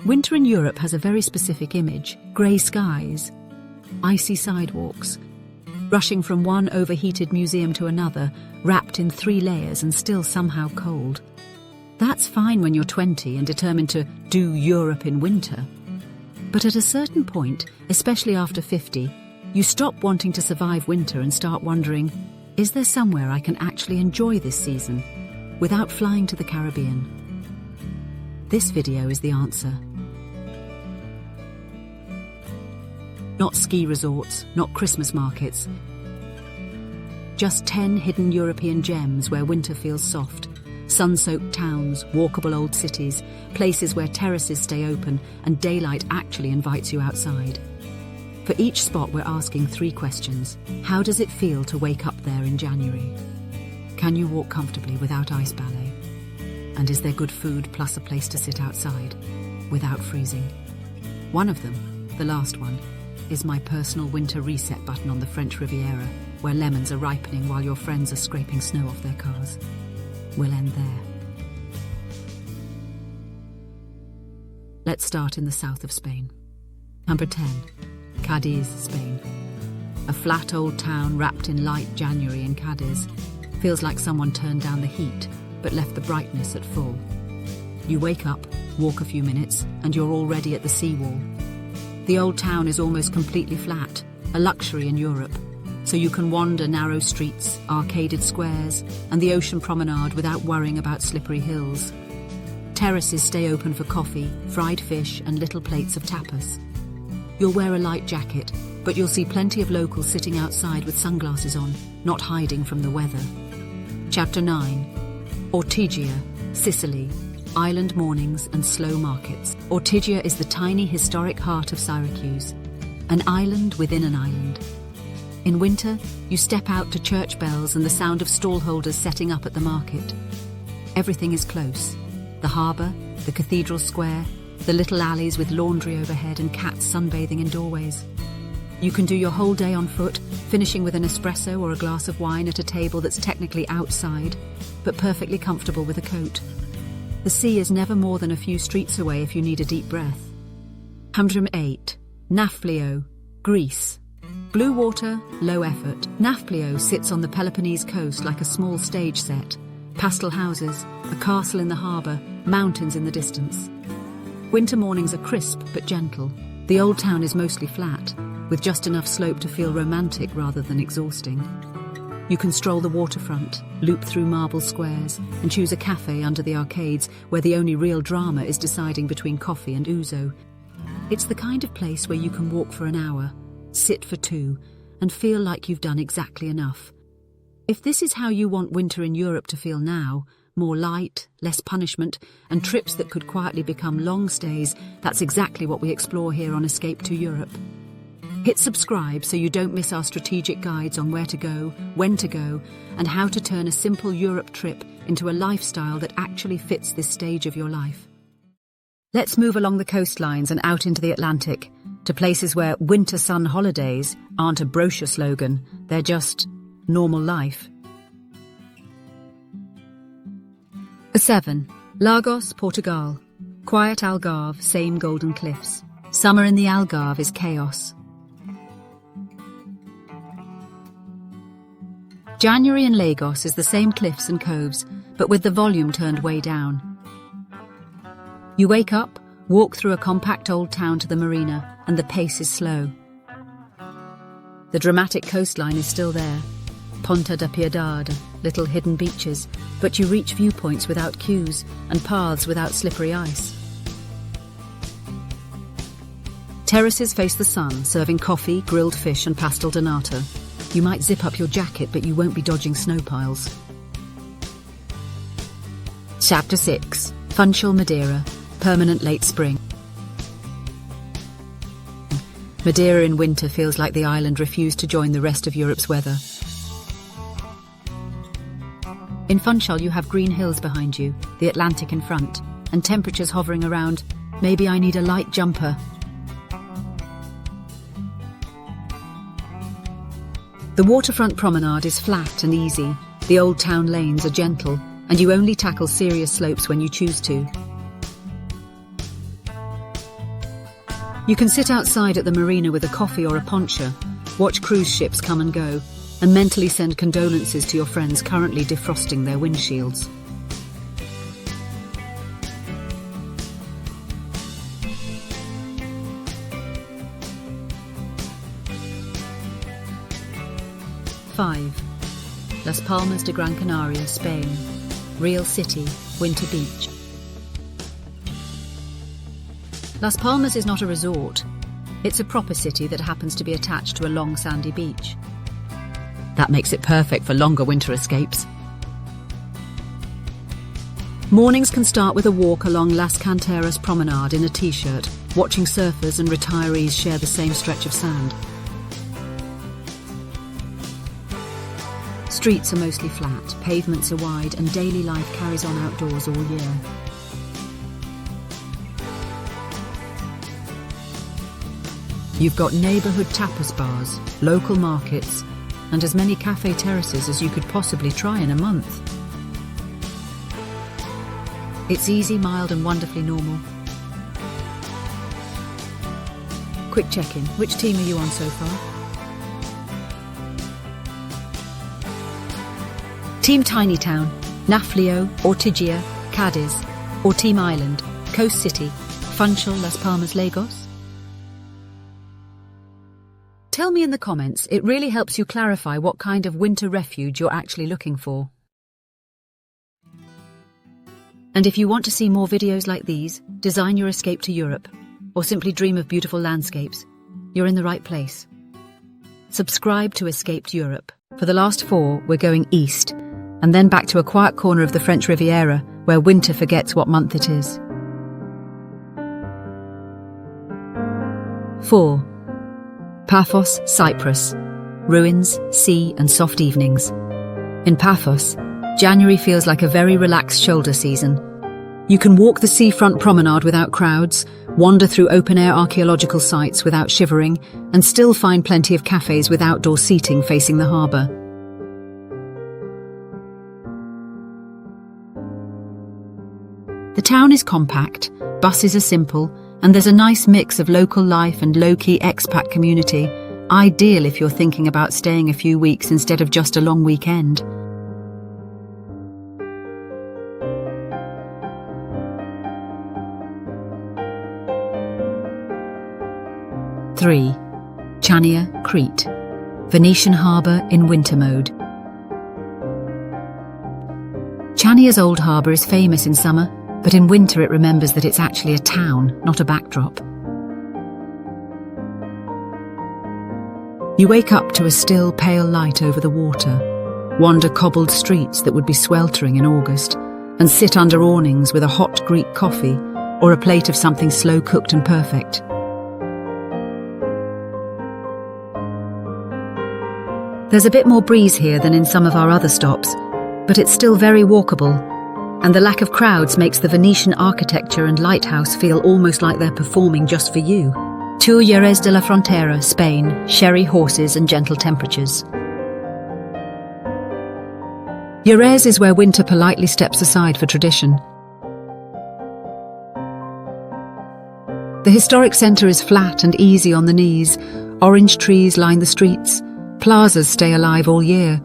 Winter in Europe has a very specific image: grey skies, icy sidewalks, rushing from one overheated museum to another, wrapped in 3 layers and still somehow cold. That's fine when you're 20 and determined to do Europe in winter. But at a certain point, especially after 50, you stop wanting to survive winter and start wondering, is there somewhere I can actually enjoy this season without flying to the Caribbean? This video is the answer. Not ski resorts, not Christmas markets. Just 10 hidden European gems where winter feels soft. Sun-soaked towns, walkable old cities, places where terraces stay open and daylight actually invites you outside. For each spot we're asking 3 questions. How does it feel to wake up there in January? Can you walk comfortably without ice ballet? And is there good food plus a place to sit outside without freezing? One of them, the last one, is my personal winter reset button on the French Riviera, where lemons are ripening while your friends are scraping snow off their cars. We'll end there. Let's start in the south of Spain. Number 10, Cádiz, Spain. A flat old town wrapped in light January in Cádiz. Feels like someone turned down the heat, but left the brightness at full. You wake up, walk a few minutes, and you're already at the seawall. The old town is almost completely flat, a luxury in Europe, so you can wander narrow streets, arcaded squares, and the ocean promenade without worrying about slippery hills. Terraces stay open for coffee, fried fish, and little plates of tapas. You'll wear a light jacket, but you'll see plenty of locals sitting outside with sunglasses on, not hiding from the weather. Chapter 9. Ortigia, Sicily. Island mornings and slow markets. Ortigia is the tiny historic heart of Syracuse, an island within an island. In winter, you step out to church bells and the sound of stallholders setting up at the market. Everything is close. The harbour, the cathedral square, the little alleys with laundry overhead and cats sunbathing in doorways. You can do your whole day on foot, finishing with an espresso or a glass of wine at a table that's technically outside, but perfectly comfortable with a coat. The sea is never more than a few streets away if you need a deep breath. 108. Nafplio, Greece. Blue water, low effort. Nafplio sits on the Peloponnese coast like a small stage set. Pastel houses, a castle in the harbour, mountains in the distance. Winter mornings are crisp but gentle. The old town is mostly flat, with just enough slope to feel romantic rather than exhausting. You can stroll the waterfront, loop through marble squares, and choose a cafe under the arcades where the only real drama is deciding between coffee and ouzo. It's the kind of place where you can walk for an hour, sit for 2, and feel like you've done exactly enough. If this is how you want winter in Europe to feel now, more light, less punishment, and trips that could quietly become long stays, that's exactly what we explore here on Escape to Europe. Hit subscribe so you don't miss our strategic guides on where to go, when to go, and how to turn a simple Europe trip into a lifestyle that actually fits this stage of your life. Let's move along the coastlines and out into the Atlantic, to places where winter sun holidays aren't a brochure slogan, they're just normal life. 7. Lagos, Portugal. Quiet Algarve, same golden cliffs. Summer in the Algarve is chaos. January in Lagos is the same cliffs and coves, but with the volume turned way down. You wake up, walk through a compact old town to the marina, and the pace is slow. The dramatic coastline is still there. Ponta da Piedade, little hidden beaches, but you reach viewpoints without queues and paths without slippery ice. Terraces face the sun, serving coffee, grilled fish and pastel donata. You might zip up your jacket, but you won't be dodging snow piles. Chapter 6. Funchal, Madeira. Permanent late spring. Madeira in winter feels like the island refused to join the rest of Europe's weather. In Funchal you have green hills behind you, the Atlantic in front, and temperatures hovering around, maybe I need a light jumper. The waterfront promenade is flat and easy, the old town lanes are gentle, and you only tackle serious slopes when you choose to. You can sit outside at the marina with a coffee or a poncha, watch cruise ships come and go, and mentally send condolences to your friends currently defrosting their windshields. Five. Las Palmas de Gran Canaria, Spain. Real city, winter beach. Las Palmas is not a resort. It's a proper city that happens to be attached to a long sandy beach. That makes it perfect for longer winter escapes. Mornings can start with a walk along Las Canteras promenade in a t-shirt, watching surfers and retirees share the same stretch of sand. Streets are mostly flat, pavements are wide, and daily life carries on outdoors all year. You've got neighbourhood tapas bars, local markets, and as many cafe terraces as you could possibly try in a month. It's easy, mild, and wonderfully normal. Quick check-in. Which team are you on so far? Team Tiny Town, Nafplio, Ortigia, Cádiz, or Team Island, Coast City, Funchal, Las Palmas, Lagos? Tell me in the comments, it really helps you clarify what kind of winter refuge you're actually looking for. And if you want to see more videos like these, design your escape to Europe, or simply dream of beautiful landscapes, you're in the right place. Subscribe to Escaped Europe. For the last 4, we're going east, and then back to a quiet corner of the French Riviera, where winter forgets what month it is. 4. Paphos, Cyprus. Ruins, sea, and soft evenings. In Paphos, January feels like a very relaxed shoulder season. You can walk the seafront promenade without crowds, wander through open-air archaeological sites without shivering, and still find plenty of cafes with outdoor seating facing the harbour. The town is compact, buses are simple, and there's a nice mix of local life and low-key expat community, ideal if you're thinking about staying a few weeks instead of just a long weekend. Three. Chania, Crete. Venetian harbour in winter mode. Chania's old harbour is famous in summer, but in winter it remembers that it's actually a town, not a backdrop. You wake up to a still, pale light over the water, wander cobbled streets that would be sweltering in August, and sit under awnings with a hot Greek coffee or a plate of something slow-cooked and perfect. There's a bit more breeze here than in some of our other stops, but it's still very walkable, and the lack of crowds makes the Venetian architecture and lighthouse feel almost like they're performing just for you. To Jerez de la Frontera, Spain, sherry, horses and gentle temperatures. Jerez is where winter politely steps aside for tradition. The historic centre is flat and easy on the knees. Orange trees line the streets. Plazas stay alive all year.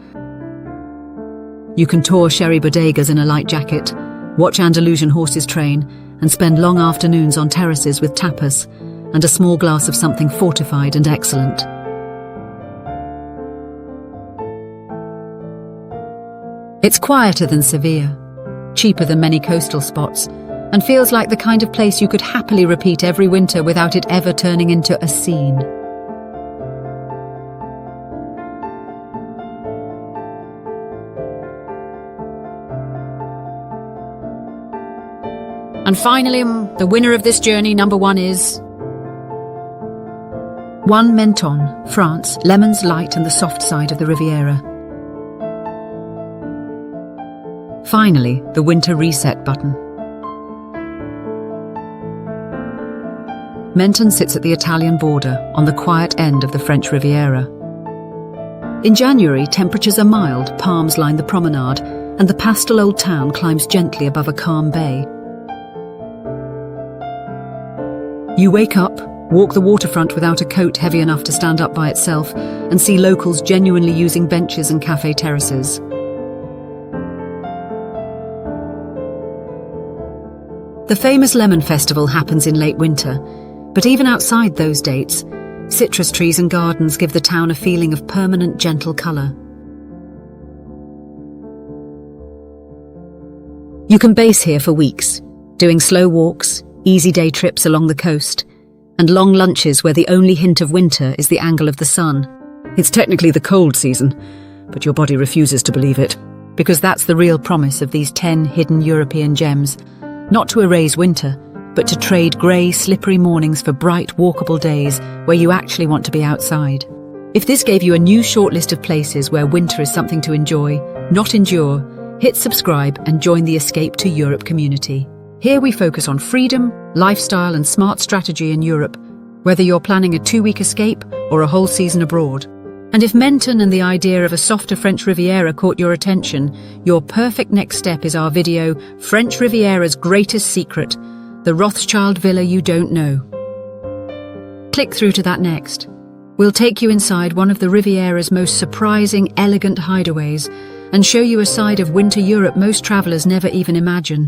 You can tour sherry bodegas in a light jacket, watch Andalusian horses train, and spend long afternoons on terraces with tapas and a small glass of something fortified and excellent. It's quieter than Seville, cheaper than many coastal spots, and feels like the kind of place you could happily repeat every winter without it ever turning into a scene. And finally, the winner of this journey, number 1, is 1 Menton, France, lemons light and the soft side of the Riviera. Finally, the winter reset button. Menton sits at the Italian border, on the quiet end of the French Riviera. In January, temperatures are mild, palms line the promenade, and the pastel old town climbs gently above a calm bay. You wake up, Walk the waterfront without a coat heavy enough to stand up by itself, and see locals genuinely using benches and cafe terraces. The famous Lemon Festival happens in late winter, but even outside those dates, citrus trees and gardens give the town a feeling of permanent, gentle colour. You can base here for weeks, doing slow walks, easy day trips along the coast, and long lunches where the only hint of winter is the angle of the sun. It's technically the cold season, but your body refuses to believe it, because that's the real promise of these 10 hidden European gems, not to erase winter, but to trade grey, slippery mornings for bright, walkable days where you actually want to be outside. If this gave you a new short list of places where winter is something to enjoy, not endure, hit subscribe and join the Escape to Europe community. Here we focus on freedom, lifestyle and smart strategy in Europe, whether you're planning a 2-week escape or a whole season abroad. And if Menton and the idea of a softer French Riviera caught your attention, your perfect next step is our video, French Riviera's Greatest Secret, the Rothschild Villa You Don't Know. Click through to that next. We'll take you inside one of the Riviera's most surprising, elegant hideaways and show you a side of winter Europe most travellers never even imagine.